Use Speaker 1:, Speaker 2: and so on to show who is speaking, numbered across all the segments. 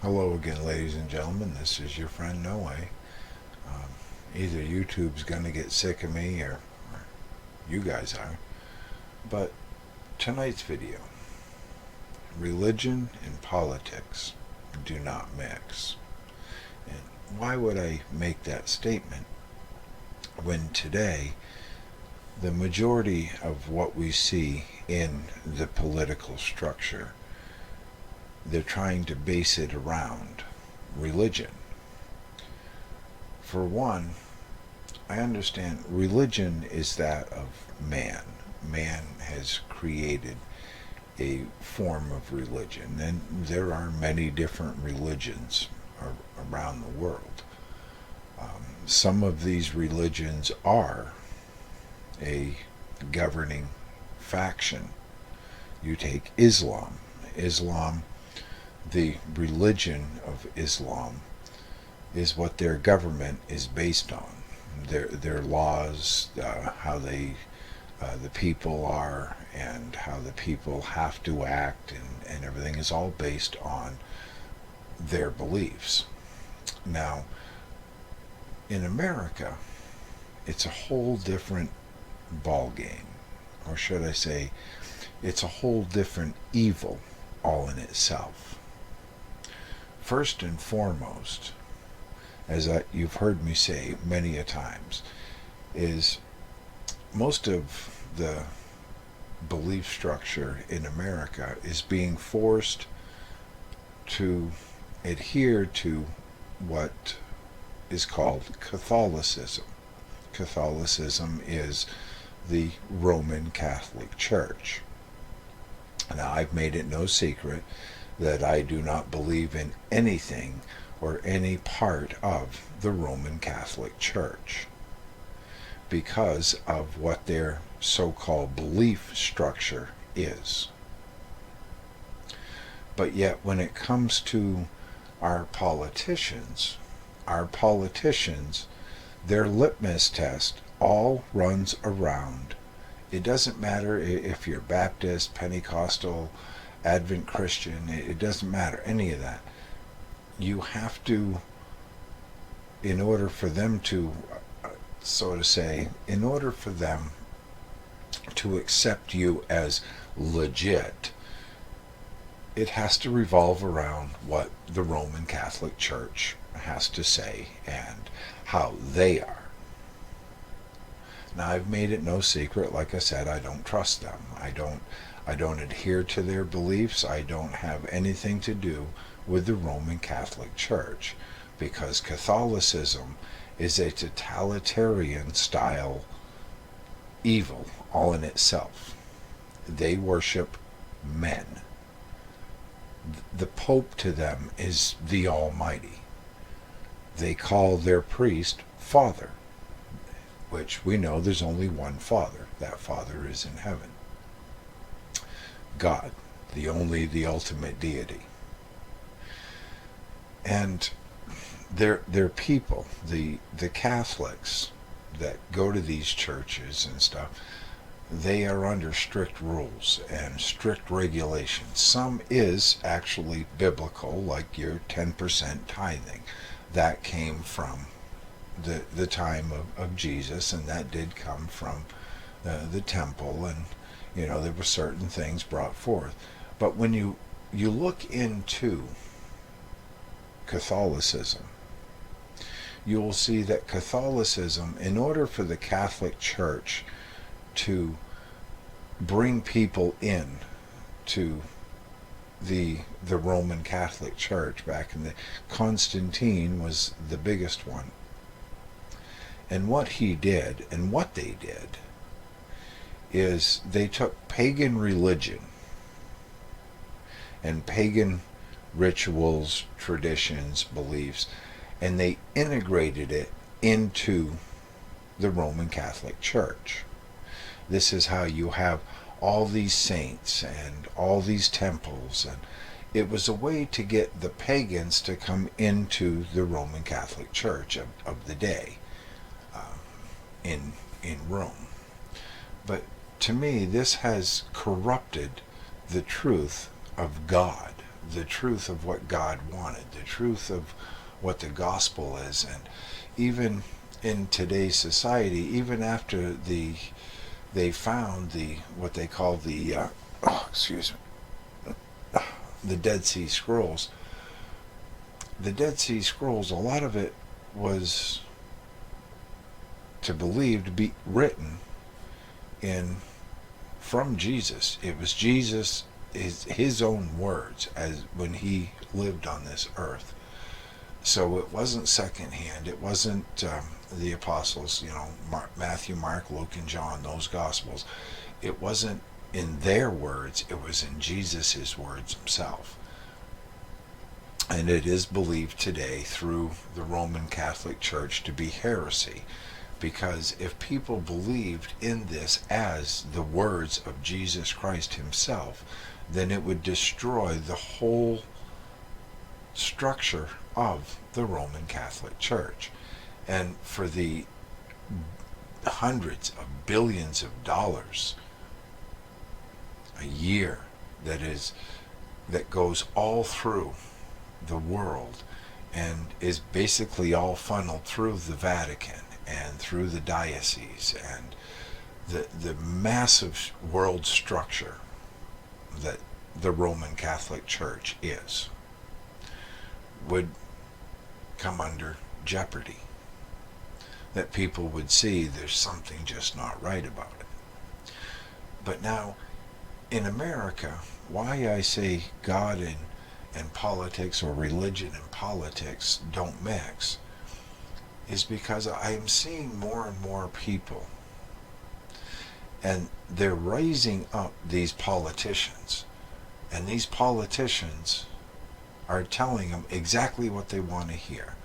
Speaker 1: Hello again, ladies and gentlemen. This is your friend No Way. Either YouTube's going to get sick of me or you guys are. But tonight's video, religion and politics do not mix. And why would I make that statement when today the majority of what we see in the political structure, they're trying to base it around religion? For one, I understand religion is that of man. Man has created a form of religion, and there are many different religions around the world. Some of these religions are a governing faction. You take Islam. Islam, the religion of Islam, is what their government is based on. Their laws, how the people are, and how the people have to act, and everything is all based on their beliefs. Now, in America, it's a whole different ball game, or should I say, it's a whole different evil all in itself. First and foremost, as you've heard me say many a times, is most of the belief structure in America is being forced to adhere to what is called Catholicism. Catholicism is the Roman Catholic Church. Now, I've made it no secret that I do not believe in anything or any part of the Roman Catholic Church because of what their so-called belief structure is. But yet when it comes to our politicians, their litmus test all runs around, it doesn't matter if you're Baptist, Pentecostal, Advent Christian, it doesn't matter, any of that. You have to, in order for them to, so to say, in order for them to accept you as legit, it has to revolve around what the Roman Catholic Church has to say and how they are. Now, I've made it no secret, like I said, I don't trust them. I don't adhere to their beliefs. I don't have anything to do with the Roman Catholic Church, because Catholicism is a totalitarian style evil all in itself. They worship men. The Pope to them is the Almighty. They call their priest Father, which we know there's only one Father. That Father is in heaven. God, the ultimate deity. And their people, the Catholics that go to these churches and stuff, they are under strict rules and strict regulations. Some is actually biblical, like your 10% tithing. That came from the time of Jesus, and that did come from the temple, and there were certain things brought forth. But when you look into Catholicism, you will see that Catholicism, in order for the Catholic Church to bring people in to the Roman Catholic Church back in the Constantine was the biggest one. And what he did and what they did is they took pagan religion and pagan rituals, traditions, beliefs, and they integrated it into the Roman Catholic Church. This is how you have all these saints and all these temples, and it was a way to get the pagans to come into the Roman Catholic Church of the day in Rome. But to me, this has corrupted the truth of God, the truth of what God wanted, the truth of what the gospel is. And even in today's society, even after they found what they call the Dead Sea Scrolls. The Dead Sea Scrolls, a lot of it was to believe to be written in from Jesus. It was Jesus, his own words as when he lived on this earth. So it wasn't secondhand. It wasn't the apostles, Matthew, Mark, Luke, and John, those gospels. It wasn't in their words. It was in Jesus' words himself. And it is believed today through the Roman Catholic Church to be heresy. Because if people believed in this as the words of Jesus Christ himself, then it would destroy the whole structure of the Roman Catholic Church. And for the hundreds of billions of dollars a year that goes all through the world and is basically all funneled through the Vatican and through the diocese and the massive world structure that the Roman Catholic Church is, would come under jeopardy. That people would see there's something just not right about it. But now, in America, why I say God and politics, or religion and politics, don't mix, is because I am seeing more and more people, and they're raising up these politicians, and these politicians are telling them exactly what they want to hear.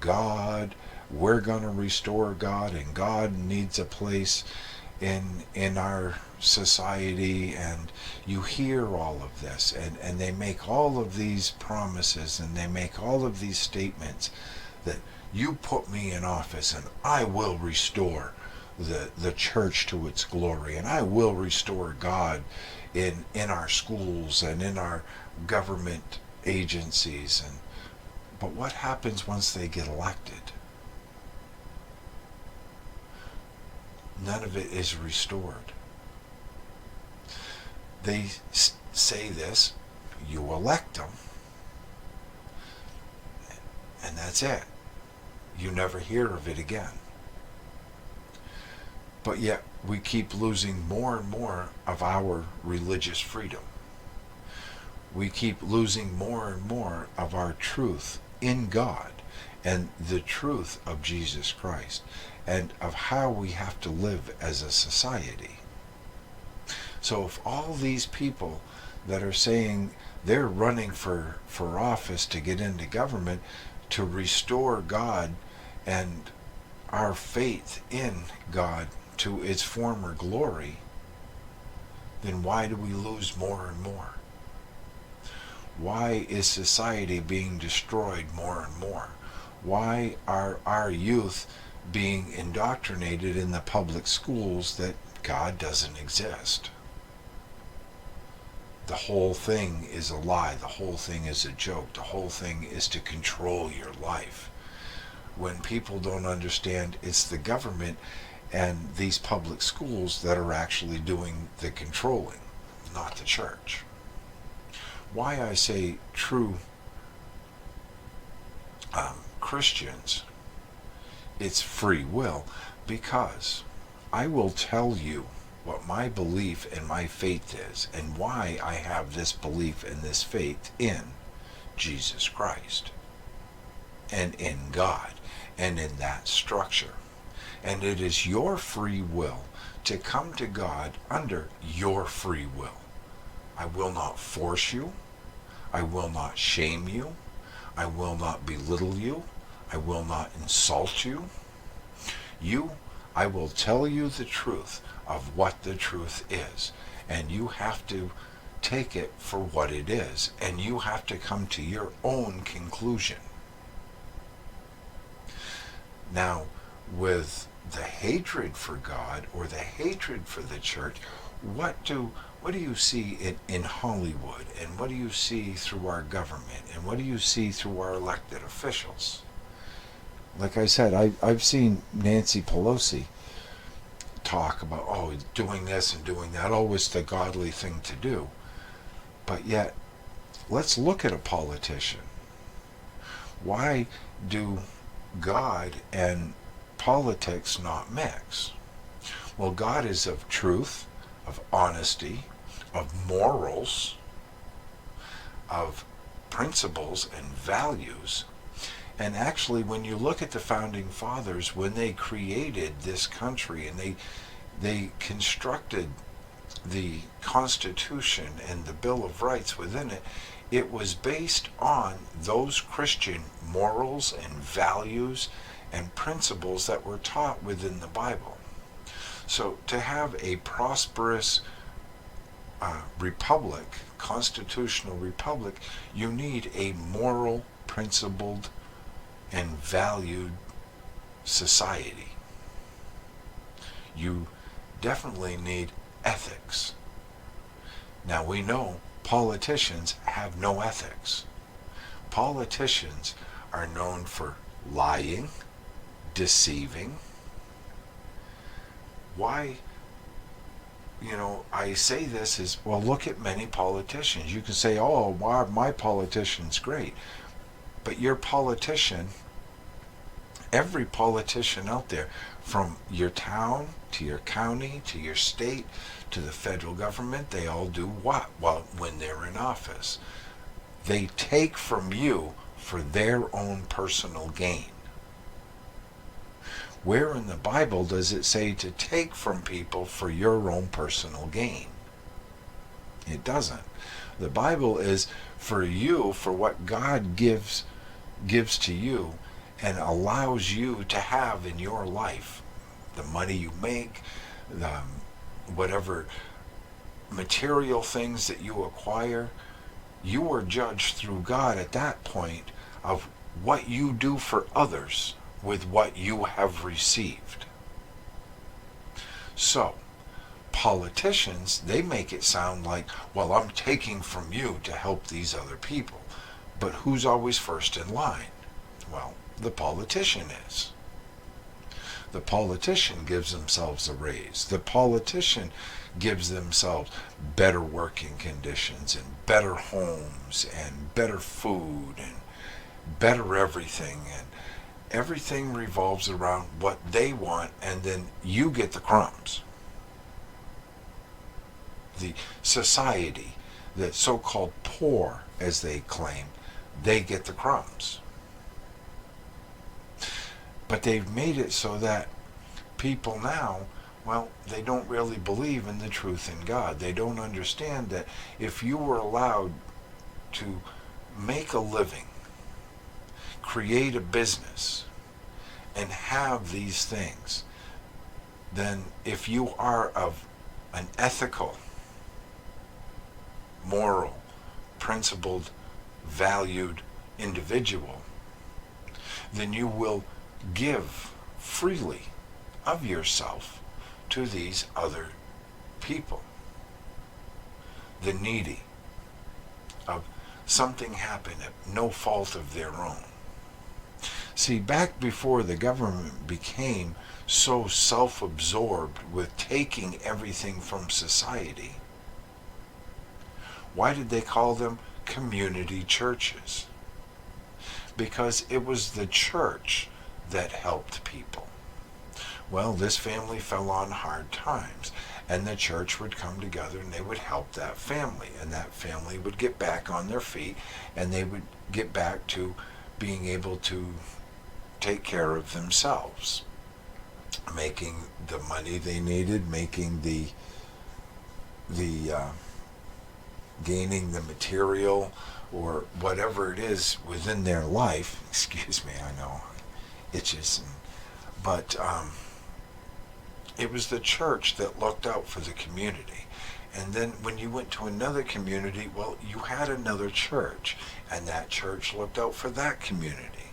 Speaker 1: God, we're going to restore God, and God needs a place in our society, and you hear all of this, and they make all of these promises, and they make all of these statements that you put me in office and I will restore the church to its glory, and I will restore God in our schools and in our government agencies. But what happens once they get elected? None of it is restored. They say this, you elect them, and that's it. You never hear of it again. But yet we keep losing more and more of our religious freedom. We keep losing more and more of our truth in God and the truth of Jesus Christ and of how we have to live as a society. So if all these people that are saying they're running for office to get into government to restore God and our faith in God to its former glory, then why do we lose more and more? Why is society being destroyed more and more? Why are our youth being indoctrinated in the public schools that God doesn't exist? The whole thing is a lie. The whole thing is a joke. The whole thing is to control your life. When people don't understand, it's the government and these public schools that are actually doing the controlling, not the church. Why I say true Christians, it's free will, because I will tell you what my belief and my faith is and why I have this belief and this faith in Jesus Christ and in God and in that structure. And it is your free will to come to God under your free will. I will not force you. I will not shame you. I will not belittle you. I will not insult you. I will tell you the truth of what the truth is. And you have to take it for what it is. And you have to come to your own conclusion. Now, with the hatred for God or the hatred for the church, what do what do you see in Hollywood, and what do you see through our government, and what do you see through our elected officials? Like I said, I've seen Nancy Pelosi talk about, oh, doing this and doing that, always the godly thing to do. But yet, let's look at a politician. Why do God and politics not mix? Well, God is of truth, of honesty, of morals, of principles and values. And actually, when you look at the founding fathers, when they created this country and they constructed the Constitution and the Bill of Rights within it, it was based on those Christian morals and values and principles that were taught within the Bible. So to have a prosperous republic, constitutional republic, you need a moral, principled, and valued society. You definitely need ethics. Now we know politicians have no ethics. Politicians are known for lying, deceiving. Why, I say this is, well, look at many politicians. You can say, oh, wow, my politician's great. But your politician, every politician out there, from your town to your county to your state to the federal government, they all do what? Well, when they're in office, they take from you for their own personal gain. Where in the Bible does it say to take from people for your own personal gain? It doesn't. The Bible is for you, for what God gives to you and allows you to have in your life. The money you make, whatever material things that you acquire, you are judged through God at that point of what you do for others with what you have received. So, politicians, they make it sound like, well, I'm taking from you to help these other people. But who's always first in line? Well, the politician is. The politician gives themselves a raise. The politician gives themselves better working conditions and better homes and better food and better everything. And everything revolves around what they want, and then you get the crumbs. The society, the so-called poor, as they claim, they get the crumbs. But they've made it so that people now, well, they don't really believe in the truth in God. They don't understand that if you were allowed to make a living, create a business, and have these things, then if you are of an ethical, moral, principled, valued individual, then you will give freely of yourself to these other people, the needy, of something happened at no fault of their own. See, back before the government became so self-absorbed with taking everything from society, why did they call them community churches? Because it was the church that helped people. Well, this family fell on hard times, and the church would come together and they would help that family, and that family would get back on their feet, and they would get back to being able to take care of themselves, making the money they needed, making the gaining the material or whatever it is within their life. Excuse me, I know, itches. But it was the church that looked out for the community. And then when you went to another community, well, you had another church, and that church looked out for that community.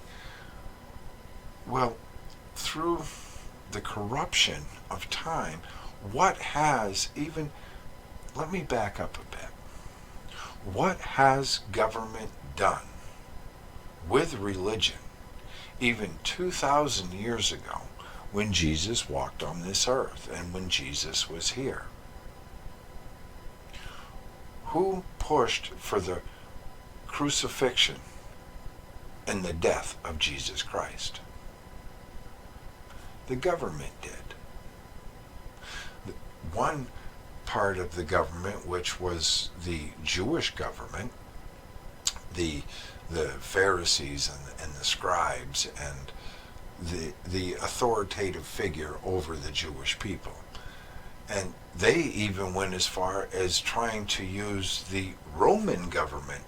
Speaker 1: Well, through the corruption of time, what has even, let me back up a bit. What has government done with religion even 2,000 years ago when Jesus walked on this earth and when Jesus was here? Who pushed for the crucifixion and the death of Jesus Christ? The government did. One part of the government, which was the Jewish government, the Pharisees and the scribes and the authoritative figure over the Jewish people. And they even went as far as trying to use the Roman government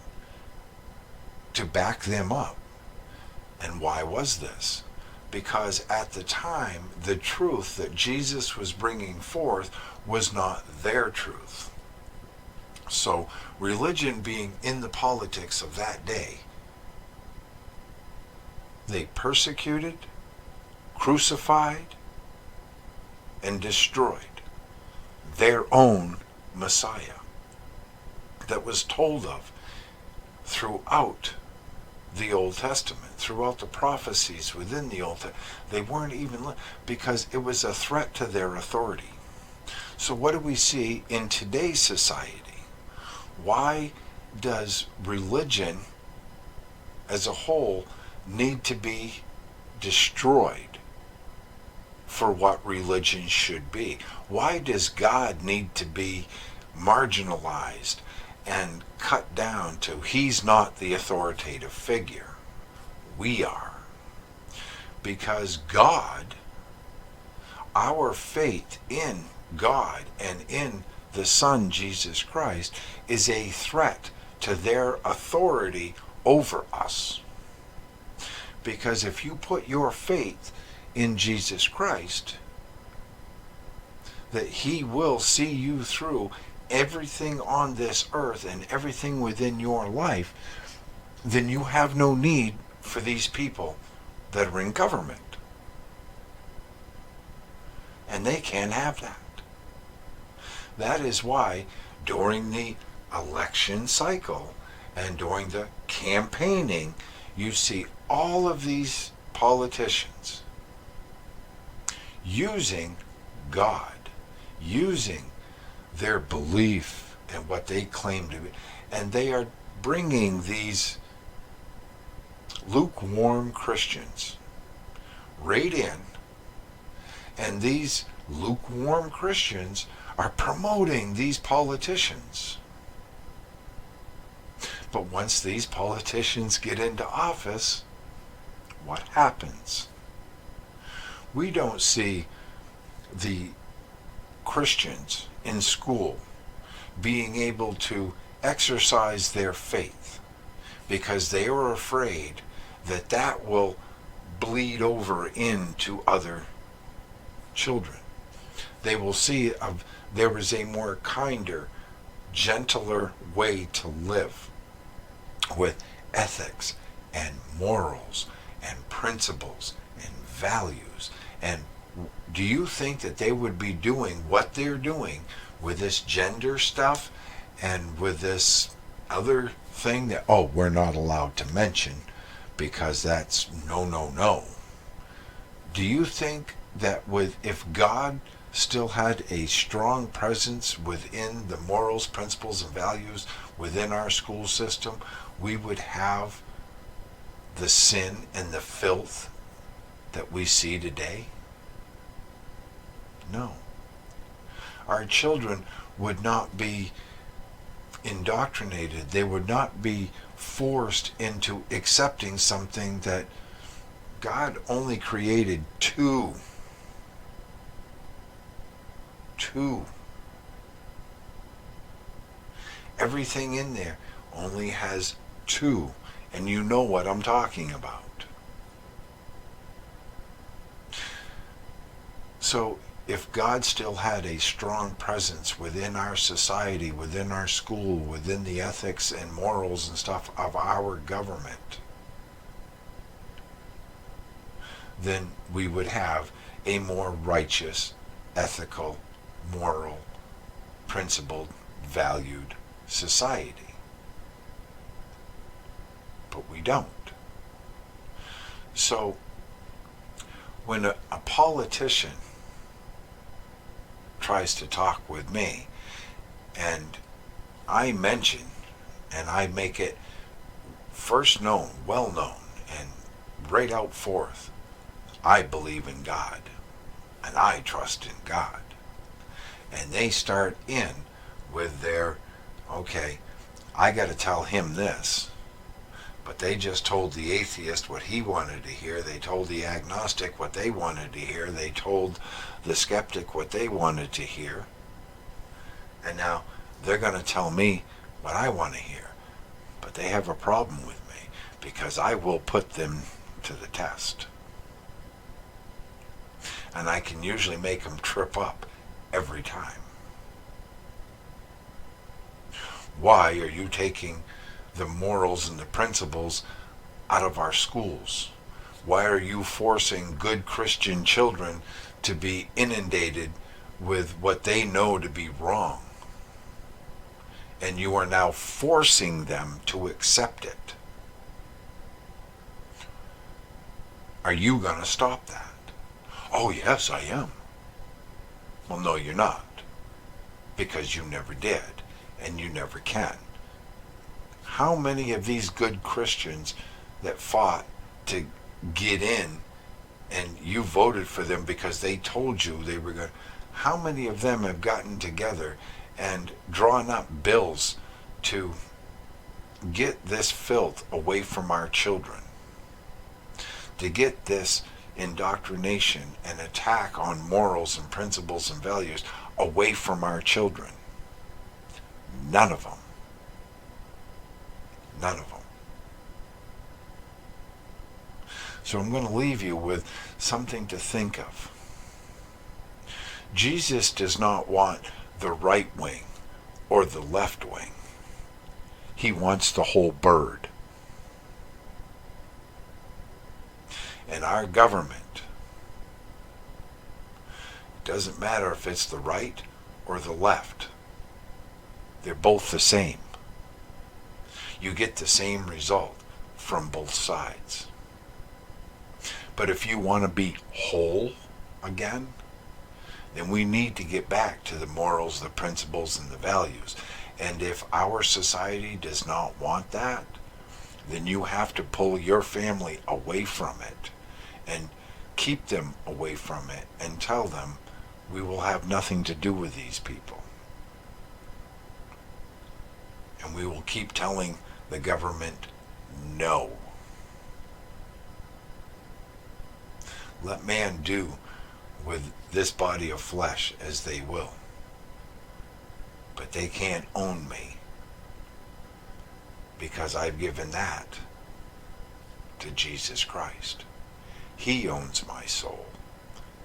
Speaker 1: to back them up. And why was this? Because at the time, the truth that Jesus was bringing forth was not their truth. So, religion being in the politics of that day, they persecuted, crucified, and destroyed their own Messiah that was told of throughout the Old Testament, throughout the prophecies within the Old Testament. They weren't even, because it was a threat to their authority. So what do we see in today's society? Why does religion as a whole need to be destroyed for what religion should be? Why does God need to be marginalized and cut down to he's not the authoritative figure? We are. Because God, our faith in God and in the Son, Jesus Christ, is a threat to their authority over us. Because if you put your faith in Jesus Christ, that he will see you through everything on this earth and everything within your life, then you have no need for these people that are in government. And they can't have that. That is why during the election cycle and during the campaigning, you see all of these politicians using God, using their belief and what they claim to be, and they are bringing these lukewarm Christians right in, and these lukewarm Christians are promoting these politicians. But once these politicians get into office, what happens? We don't see the Christians in school being able to exercise their faith because they are afraid that that will bleed over into other children. They will see there is a more kinder, gentler way to live with ethics and morals and principles and values. And do you think that they would be doing what they're doing with this gender stuff and with this other thing that, we're not allowed to mention because that's no? Do you think that if God still had a strong presence within the morals, principles, and values within our school system, we would have the sin and the filth that we see today? No. Our children would not be indoctrinated. They would not be forced into accepting something that God only created two. Everything in there only has two, and you know what I'm talking about. So if God still had a strong presence within our society, within our school, within the ethics and morals and stuff of our government, then we would have a more righteous, ethical, moral, principled valued society. But we don't. So when a politician tries to talk with me and I mention and I make it first known, well known, and right out forth, I believe in God and I trust in God. And they start in with their, okay, I got to tell him this. But they just told the atheist what he wanted to hear. They told the agnostic what they wanted to hear. They told the skeptic what they wanted to hear. And now they're going to tell me what I want to hear. But they have a problem with me because I will put them to the test. And I can usually make them trip up every time. Why are you taking the morals and the principles out of our schools? Why are you forcing good Christian children to be inundated with what they know to be wrong? And you are now forcing them to accept it. Are you going to stop that? Oh, yes, I am. Well, no, you're not. Because you never did, and you never can. How many of these good Christians that fought to get in and you voted for them because they told you they were going to, how many of them have gotten together and drawn up bills to get this filth away from our children? To get this indoctrination and attack on morals and principles and values away from our children? None of them. None of them. So I'm going to leave you with something to think of. Jesus does not want the right wing or the left wing. He wants the whole bird. And our government, it doesn't matter if it's the right or the left. They're both the same. You get the same result from both sides. But if you want to be whole again, then we need to get back to the morals, the principles, and the values. And if our society does not want that, then you have to pull your family away from it and keep them away from it and tell them we will have nothing to do with these people. And we will keep telling the government no. Let man do with this body of flesh as they will. But they can't own me because I've given that to Jesus Christ. He owns my soul.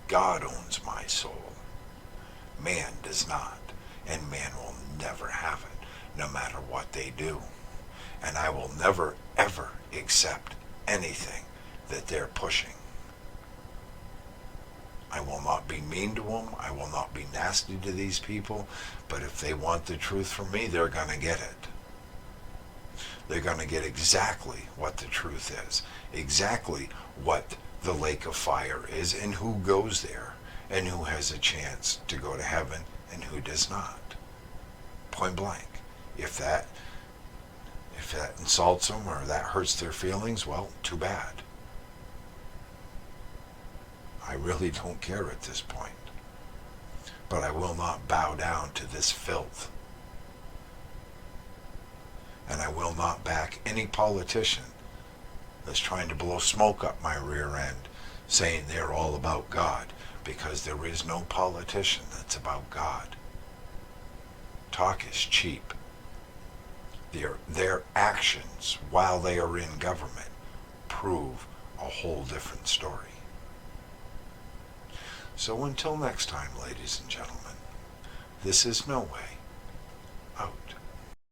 Speaker 1: God owns my soul. Man does not, and man will never have it, no matter what they do. And I will never, ever accept anything that they're pushing. I will not be mean to them. I will not be nasty to these people. But if they want the truth from me, they're going to get it. They're going to get exactly what the truth is, exactly what the lake of fire is, and who goes there, and who has a chance to go to heaven, and who does not. Point blank. If that insults them or that hurts their feelings, well, too bad. I really don't care at this point. But I will not bow down to this filth. And I will not back any politician that's trying to blow smoke up my rear end saying they're all about God, because there is no politician that's about God. Talk is cheap. Their actions while they are in government prove a whole different story. So until next time, ladies and gentlemen, this is No Way Out.